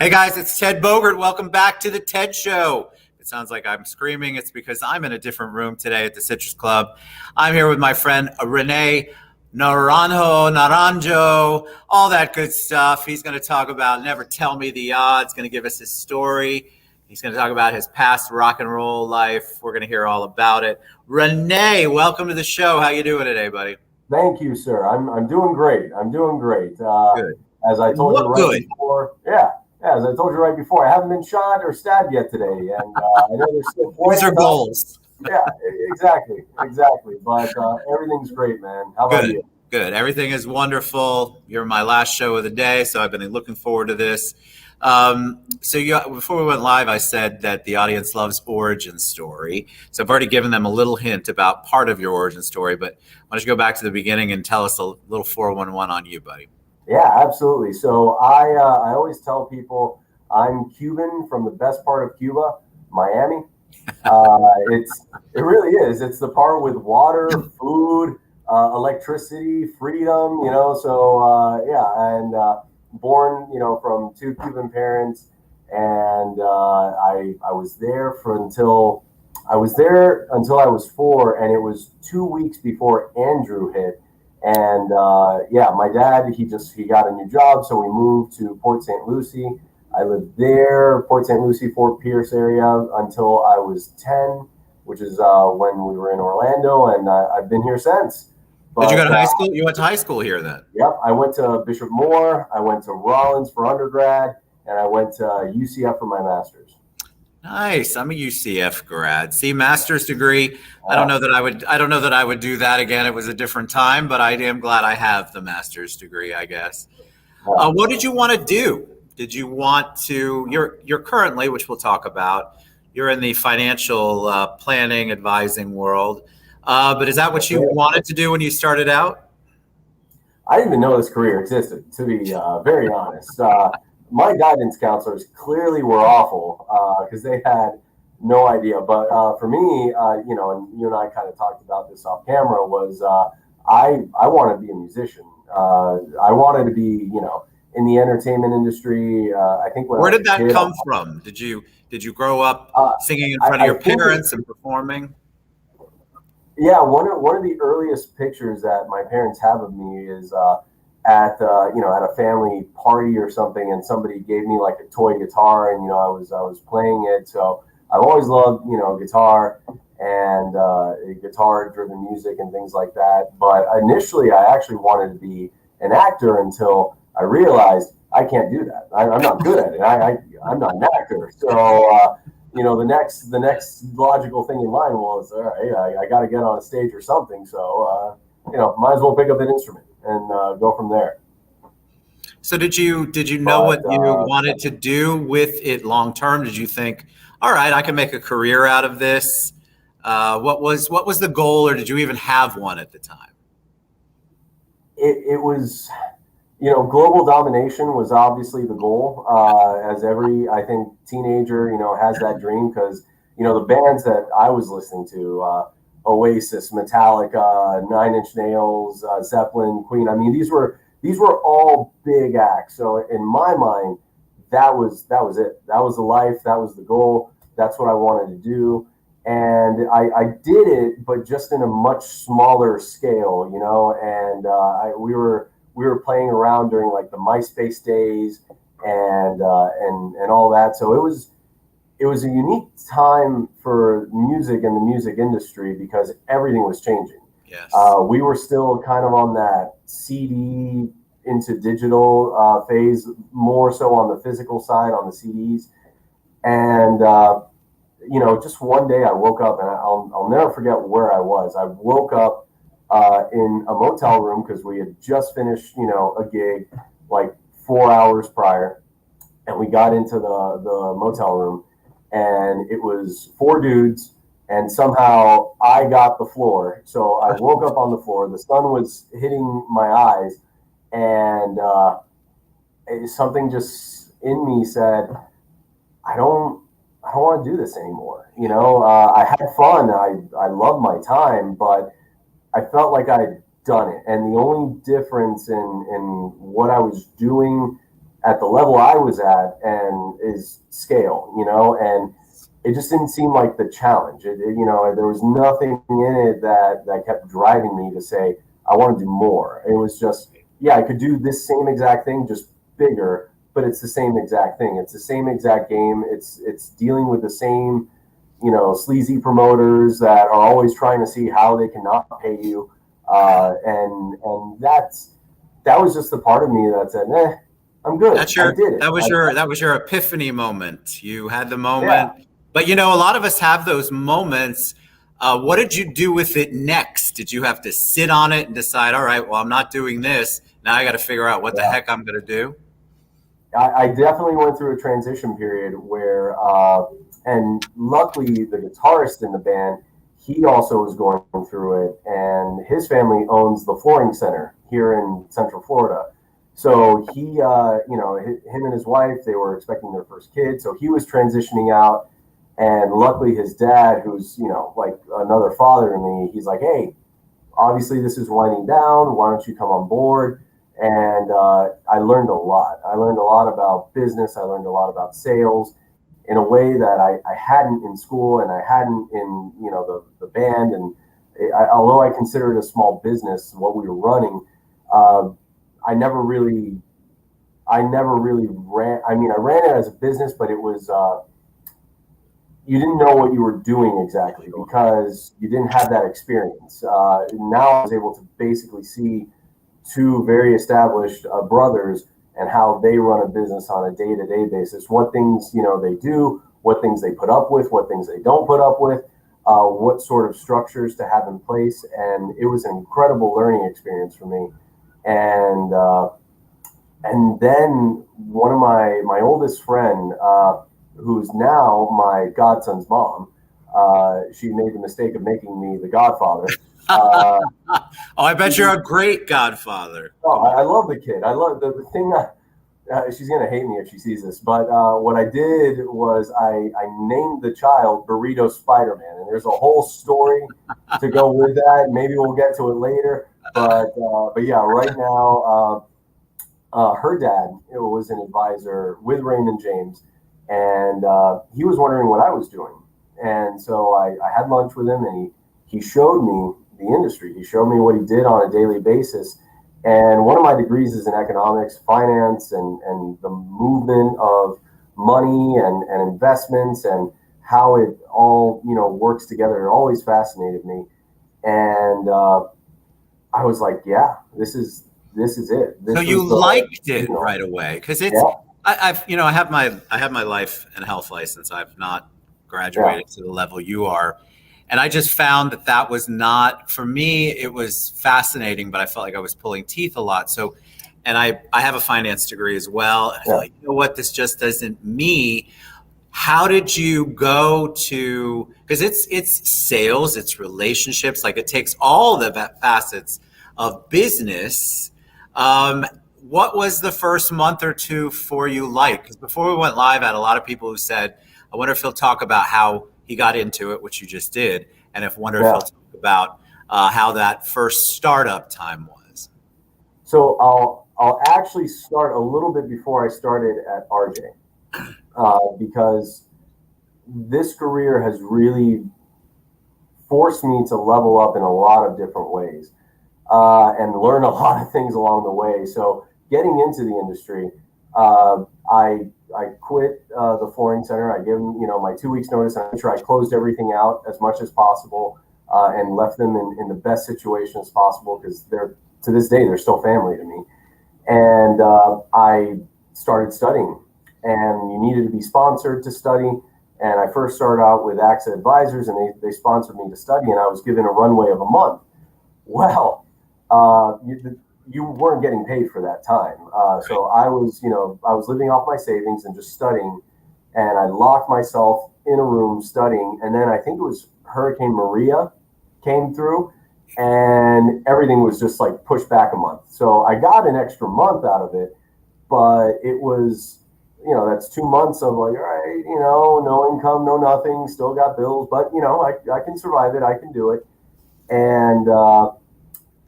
Hey guys, it's Ted Bogert. Welcome back to the Ted Show. It sounds like I'm screaming. It's because I'm in a different room today at the Citrus Club. I'm here with my friend Rene Naranjo, all that good stuff. He's going to talk about Never Tell Me the Odds, going to give us his story. He's going to talk about his past rock and roll life. We're going to hear all about it. Rene, welcome to the show. How you doing today, buddy? Thank you, sir. I'm doing great. I'm doing great. Good. As I told you Look right good. before, as I told you right before, I haven't been shot or stabbed yet today, and I know there's still These are goals. Yeah, exactly. But everything's great, man. How about you? Good. Everything is wonderful. You're my last show of the day, so I've been looking forward to this. Before we went live, I said that the audience loves origin story. So I've already given them a little hint about part of your origin story, but why don't you go back to the beginning and tell us a little 411 on you, buddy? Yeah, absolutely. So I always tell people I'm Cuban from the best part of Cuba, Miami. It really is. It's the part with water, food, electricity, freedom. Born from two Cuban parents, and I was there until I was 4, and it was 2 weeks before Andrew hit. And my dad, he got a new job, so we moved to Port St. Lucie. I lived there, Port St. Lucie, Fort Pierce area, until I was 10, which is when we were in Orlando, and I've been here since. But, did you go to high school? You went to high school here then? Yep, I went to Bishop Moore, I went to Rollins for undergrad, and I went to UCF for my master's. Nice. I'm a UCF grad. See, master's degree. I don't know that I would do that again. It was a different time, but I am glad I have the master's degree, I guess. What did you want to do? Did you want to? You're currently, which we'll talk about. You're in the financial planning, advising world. But is that what you wanted to do when you started out? I didn't even know this career existed, to be very honest. My guidance counselors clearly were awful because they had no idea. But for me, and you and I kind of talked about this off camera, was I wanted to be a musician. I wanted to be, in the entertainment industry. I think where did that come from? Did you grow up singing in front of your parents and performing? Yeah, one of the earliest pictures that my parents have of me is at a family party or something, and somebody gave me like a toy guitar, and I was playing it. So I've always loved guitar and guitar-driven music and things like that. But initially, I actually wanted to be an actor until I realized I can't do that. I'm not good at it. I'm not an actor. So the next logical thing in line was, all right, I got to get on a stage or something. So might as well pick up an instrument and go from there. So did you know what you wanted to do with it long term? Did you think, all right, I can make a career out of this? What was the goal, or did you even have one at the time? It was, global domination was obviously the goal. As every, I think, teenager, has that dream, because the bands that I was listening to. Oasis, Metallica, Nine Inch Nails, Zeppelin, Queen. I mean, these were all big acts. So in my mind, that was it. That was the life. That was the goal. That's what I wanted to do. And I did it, but just in a much smaller scale, And we were playing around during like the MySpace days and all that. So it was a unique time for music and the music industry because everything was changing. Yes. We were still kind of on that CD into digital phase, more so on the physical side, on the CDs. And, just one day I woke up, and I'll never forget where I was. I woke up in a motel room because we had just finished, a gig like 4 hours prior. And we got into the motel room. And it was 4 dudes, and somehow I got the floor. So I woke up on the floor. The sun was hitting my eyes, and something just in me said, I don't want to do this anymore. I had fun. I loved my time, but I felt like I'd done it. And the only difference in what I was doing at the level I was at and is scale, and it just didn't seem like the challenge. There was nothing in it that kept driving me to say, I want to do more. It was just, yeah, I could do this same exact thing, just bigger, but it's the same exact thing. It's the same exact game. It's dealing with the same, sleazy promoters that are always trying to see how they can not pay you. And that was just the part of me that said, I'm good. I did it. That was your epiphany moment. You had the Yeah. moment, but a lot of us have those moments. What did you do with it next? Did you have to sit on it and decide, all right, well, I'm not doing this. Now I got to figure out what the heck I'm going to do? I definitely went through a transition period where, and luckily the guitarist in the band, he also was going through it, and his family owns the flooring center here in Central Florida. So he, him and his wife, they were expecting their first kid. So he was transitioning out, and luckily his dad, who's, like another father to me, he's like, hey, obviously this is winding down. Why don't you come on board? And I learned a lot. I learned a lot about business. I learned a lot about sales in a way that I hadn't in school, and I hadn't in the band. And although I consider it a small business, what we were running, uh, I never really ran. I mean, I ran it as a business, but it was you didn't know what you were doing exactly because you didn't have that experience. Now I was able to basically see two very established brothers and how they run a business on a day-to-day basis, what things they do, what things they put up with, what things they don't put up with, what sort of structures to have in place. And it was an incredible learning experience for me. And then one of my oldest friend, who's now my godson's mom, she made the mistake of making me the godfather. Oh, I bet you're a great godfather. Oh, I love the kid. I love the thing. She's gonna hate me if she sees this, but what I did was I named the child Burrito Spider-Man, and there's a whole story to go with that. Maybe we'll get to it later, but yeah, right now, her dad was an advisor with Raymond James, and he was wondering what I was doing, and so I had lunch with him, and he showed me the industry. He showed me what he did on a daily basis. And one of my degrees is in economics, finance, and the movement of money and investments and how it all works together. It always fascinated me, and I was like, yeah, this is it. So you liked it right away because it's. Yeah. I have my life and health license. I've not graduated to the level you are. And I just found that was not, for me, it was fascinating, but I felt like I was pulling teeth a lot. So, and I have a finance degree as well. And I feel like, you know what, this just isn't me. How did you go to, because it's sales, it's relationships, like it takes all the facets of business. What was the first month or two for you like? Because before we went live, I had a lot of people who said, I wonder if he'll talk about how he got into it, which you just did, and if he'll talk about how that first startup time was. So I'll actually start a little bit before I started at RJ, because this career has really forced me to level up in a lot of different ways, and learn a lot of things along the way. So getting into the industry, I quit the flooring center. I gave them, my 2 weeks notice, and I made sure I closed everything out as much as possible, and left them in the best situation as possible, because to this day, they're still family to me. And I started studying, and you needed to be sponsored to study. And I first started out with AXA Advisors, and they sponsored me to study, and I was given a runway of a month. Well, you weren't getting paid for that time. So I was living off my savings and just studying, and I locked myself in a room studying. And then I think it was Hurricane Maria came through, and everything was just like pushed back a month. So I got an extra month out of it, but it was, that's 2 months of like, all right, no income, no nothing, still got bills, but I can survive it. I can do it. And,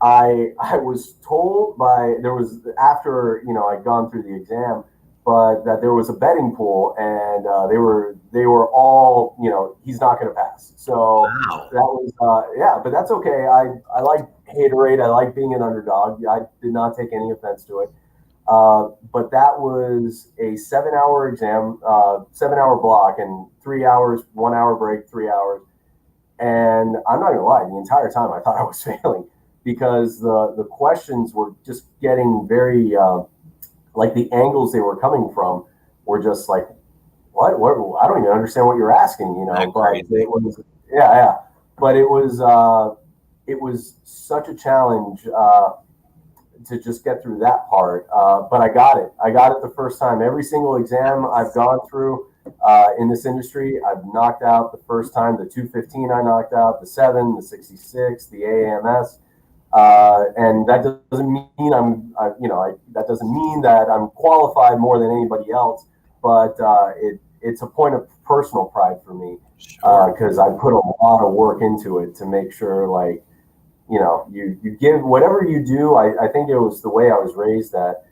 I was told after I'd gone through the exam, but that there was a betting pool, and they were all, he's not going to pass. So Wow. that was but that's okay. I like haterade. I like being an underdog. I did not take any offense to it. But that was a 7-hour exam, 7-hour block, and 3 hours, 1 hour break, 3 hours. And I'm not gonna lie, the entire time I thought I was failing because the questions were just getting very like the angles they were coming from were just like, what I don't even understand what you're asking, but it was but it was such a challenge to just get through that part. But I got it the first time. Every single exam I've gone through in this industry, I've knocked out the first time. The 215 I knocked out, the 7, the 66, the AAMS. And that doesn't mean that doesn't mean that I'm qualified more than anybody else, but it's a point of personal pride for me because I put a lot of work into it to make sure, like, you give whatever you do. I think it was the way I was raised that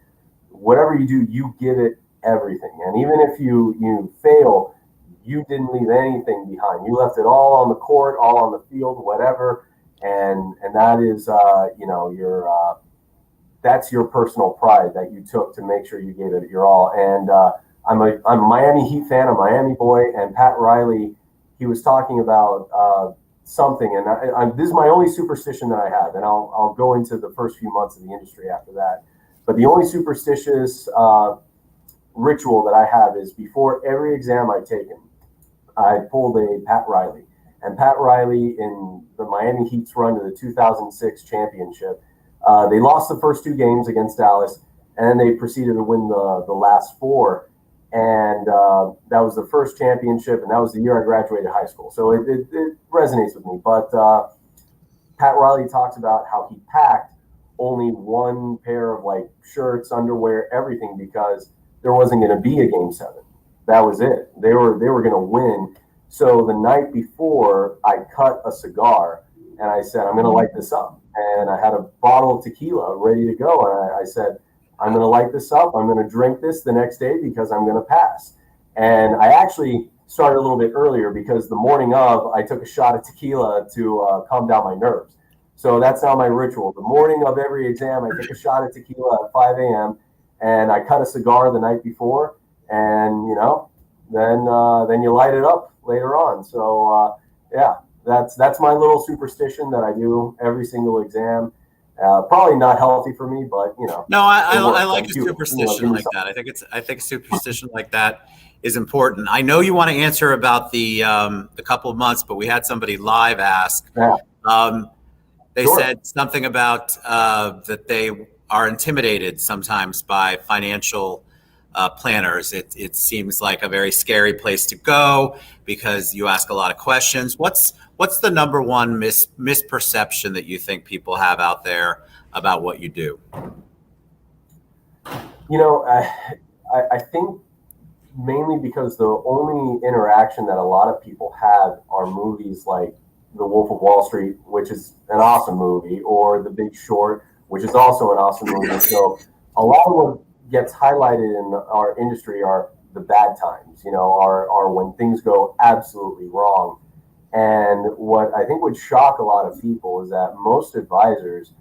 whatever you do, you give it everything, and even if you fail, you didn't leave anything behind. You left it all on the court, all on the field, whatever. And that is that's your personal pride that you took to make sure you gave it your all. And I'm a Miami Heat fan, a Miami boy, and Pat Riley, he was talking about something, and this is my only superstition that I have, and I'll go into the first few months of the industry after that. But the only superstitious ritual that I have is before every exam I've taken, I pulled a Pat Riley. And Pat Riley in the Miami Heat's run to the 2006 championship, they lost the first 2 games against Dallas, and then they proceeded to win the last 4. And that was the first championship, and that was the year I graduated high school. So it resonates with me. But Pat Riley talks about how he packed only 1 pair of like shirts, underwear, everything, because there wasn't going to be a game 7. That was it. They were going to win. So the night before, I cut a cigar, and I said, I'm going to light this up. And I had a bottle of tequila ready to go. And I said, I'm going to light this up. I'm going to drink this the next day because I'm going to pass. And I actually started a little bit earlier because the morning of, I took a shot of tequila to calm down my nerves. So that's now my ritual. The morning of every exam, I take a shot of tequila at 5 a.m. and I cut a cigar the night before. And, then you light it up later on. So, that's my little superstition that I do every single exam. Probably not healthy for me, but No, I like a superstition like that. I think a superstition like that is important. I know you want to answer about the couple of months, but we had somebody live ask. Yeah. They said something about that they are intimidated sometimes by financial planners. It seems like a very scary place to go because you ask a lot of questions. What's the number one misperception that you think people have out there about what you do? I think mainly because the only interaction that a lot of people have are movies like The Wolf of Wall Street, which is an awesome movie, or The Big Short, which is also an awesome movie. So a lot of what gets highlighted in our industry are the bad times, are when things go absolutely wrong. And what I think would shock a lot of people is that most advisors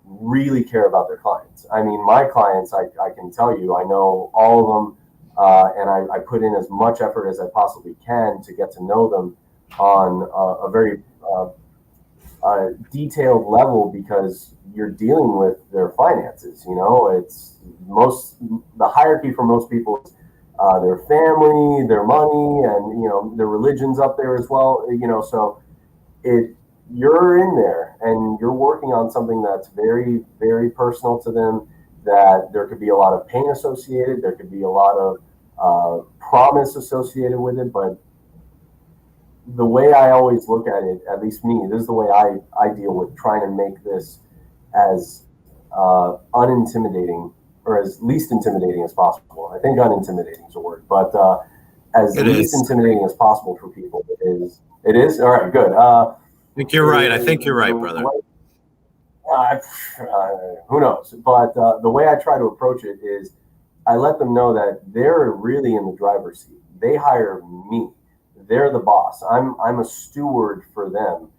really care about their clients. I mean, my clients, I can tell you, I know all of them, and I put in as much effort as I possibly can to get to know them on a very detailed level because you're dealing with their finances. It's the hierarchy for most people is their family, their money, and their religion's up there as well. So you're in there and you're working on something that's very, very personal to them. That there could be a lot of pain associated. There could be a lot of promise associated with it, but the way I always look at it, at least me, this is the way I deal with trying to make this as unintimidating or as least intimidating as possible. I think unintimidating is a word, but as least intimidating as possible for people. It is? All right, good. I think you're right. I think you're right, brother. Who knows? But the way I try to approach it is I let them know that they're really in the driver's seat. They hire me. They're the boss. I'm a steward for them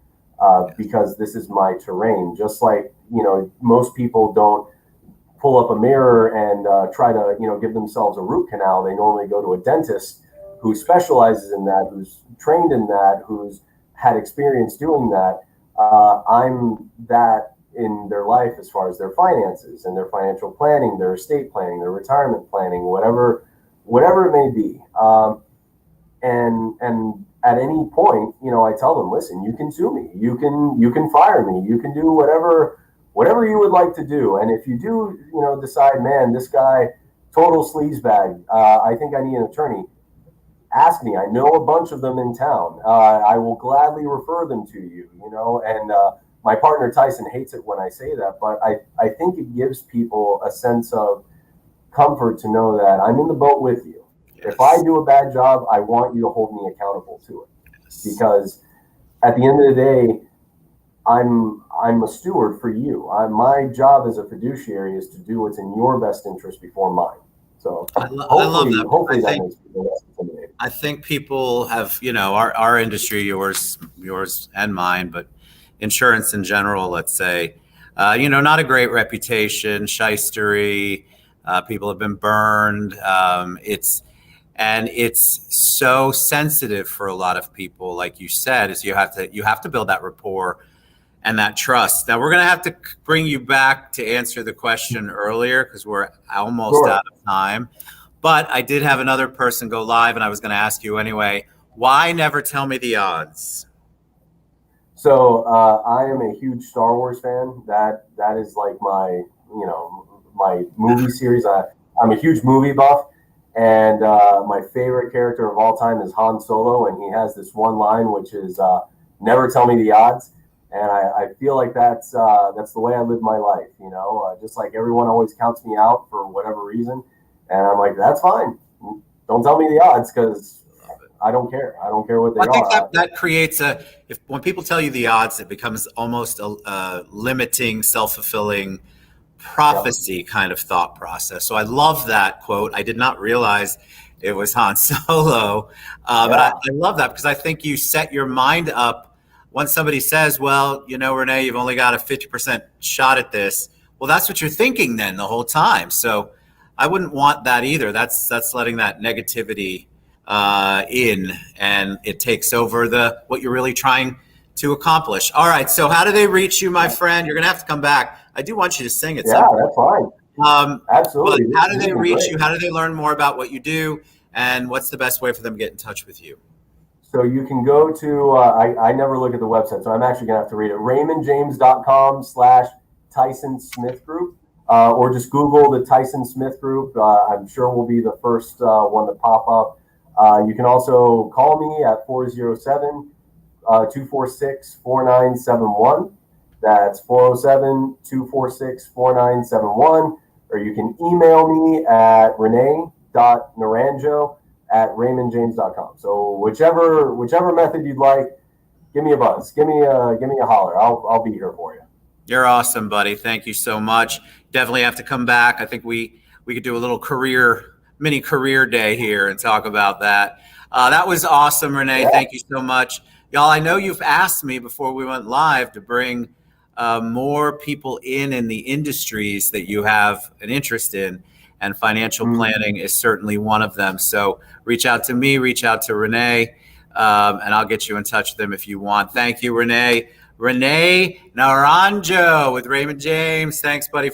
because this is my terrain. Just like, most people don't pull up a mirror and try to, give themselves a root canal. They normally go to a dentist who specializes in that, who's trained in that, who's had experience doing that. I'm that in their life as far as their finances and their financial planning, their estate planning, their retirement planning, whatever it may be. And at any point, I tell them, listen, you can sue me, you can fire me, you can do whatever you would like to do. And if you do, decide, man, this guy, total sleazebag, I think I need an attorney, ask me. I know a bunch of them in town. I will gladly refer them to you, and my partner Tyson hates it when I say that, but I think it gives people a sense of comfort to know that I'm in the boat with you. Yes. If I do a bad job, I want you to hold me accountable to it. Yes. Because at the end of the day, I'm a steward for you. My job as a fiduciary is to do what's in your best interest before mine. So I love that. Hopefully that makes people less intimidated. I think people have, our industry, yours and mine, but insurance in general, let's say, not a great reputation, shystery, people have been burned. It's so sensitive for a lot of people, like you said, is you have to build that rapport and that trust. Now we're going to have to bring you back to answer the question earlier because we're almost out of time. But I did have another person go live, and I was going to ask you anyway. Why never tell me the odds? So I am a huge Star Wars fan. That is like my movie series. I'm a huge movie buff, and my favorite character of all time is Han Solo, and he has this one line which is "Never tell me the odds." And I feel like that's the way I live my life. Just like everyone always counts me out for whatever reason. And I'm like, that's fine. Don't tell me the odds because I don't care. I don't care what they are. I think that creates when people tell you the odds, it becomes almost a limiting, self-fulfilling prophecy kind of thought process. So I love that quote. I did not realize it was Han Solo. But I love that because I think you set your mind up when somebody says, well, Rene, you've only got a 50% shot at this. Well, that's what you're thinking then the whole time. So I wouldn't want that either. That's letting that negativity in, and it takes over what you're really trying to accomplish. All right. So how do they reach you, my friend? You're going to have to come back. I do want you to sing it. Yeah, that's fine. Absolutely. How do they reach you? How do they learn more about what you do? And what's the best way for them to get in touch with you? So you can go to, I never look at the website, so I'm actually going to have to read it. RaymondJames.com/Tyson Smith Group. Or just Google the Tyson Smith Group. I'm sure we'll be the first one to pop up. You can also call me at 407-246-4971. That's 407-246-4971. Or you can email me at rene.naranjo@raymondjames.com. So whichever method you'd like, give me a buzz. Give me a holler. I'll be here for you. You're awesome, buddy. Thank you so much. Definitely have to come back. I think we could do a little mini career day here and talk about that. That was awesome, Rene. Yeah. Thank you so much. Y'all, I know you've asked me before we went live to bring more people in the industries that you have an interest in, and financial planning is certainly one of them. So reach out to me, reach out to Rene, and I'll get you in touch with them if you want. Thank you, Rene. Rene Naranjo with Raymond James. Thanks, buddy, for